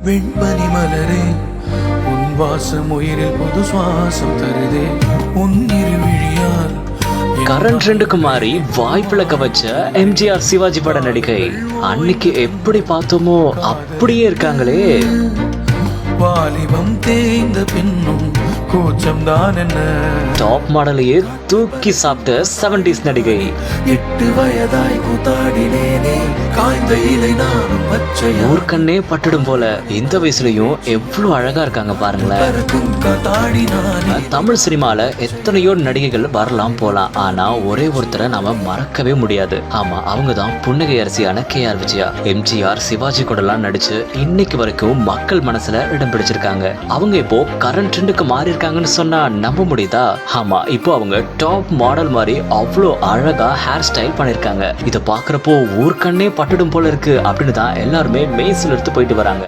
வெண்பனி மலரே உன் வாசம் உயிரில் புது சுவாசம் தருதே உன் இருவிழியால் கரண் ட்ரெண்டுக்கு மாறி வாய்ப்பிழக்க வச்ச எம்ஜிஆர் சிவாஜி பட நடிகை அன்னைக்கு எப்படி பார்த்தோமோ அப்படியே இருக்காங்களே. வாலிபம் தேய்ந்த பின்னும் கூச்சம் தான் என்ன. டாப் மாடலையே தூக்கி சாப்பிட்ட 70s நடிகை. 8 வயதாய் கூத்தாடினேனே காய்ந்த இலை நானும் பச்சையா. ஊர்க்கண்ணே பட்டுடும் போல இந்த வயசுலயும் எவ்வளவு அழகா இருக்காங்க பாருங்களேன். தமிழ் சினிமால எத்தனையோ நடிகைகள் வரலாம் போலாம், ஆனா ஒரே ஒருத்தரை நாம மறக்கவே முடியாது. ஆமா, அவங்கதான் புன்னகை அரசியான KR விஜயா. எம்ஜிஆர் சிவாஜி கூடலாம் நடிச்சு இன்னைக்கு வரைக்கும் மக்கள் மனசுல இடம் பிடிச்சிருக்காங்க. அவங்க இப்போ கரண்ட் ட்ரெண்டுக்கு மாறி இருக்காங்கன்னு சொன்னா நம்ப முடியுதா? ஆமா, இப்போ அவங்க டாப் மாடல் மாதிரி அவ்வளோ அழகா ஹேர் ஸ்டைல் பண்ணிருக்காங்க. இதை பாக்குறப்போ ஊர்க்கண்ணே பட்டுடும் போல இருக்கு அப்படின்னு தான் எல்லாருமே மெய்சில் எடுத்து போயிட்டு வராங்க.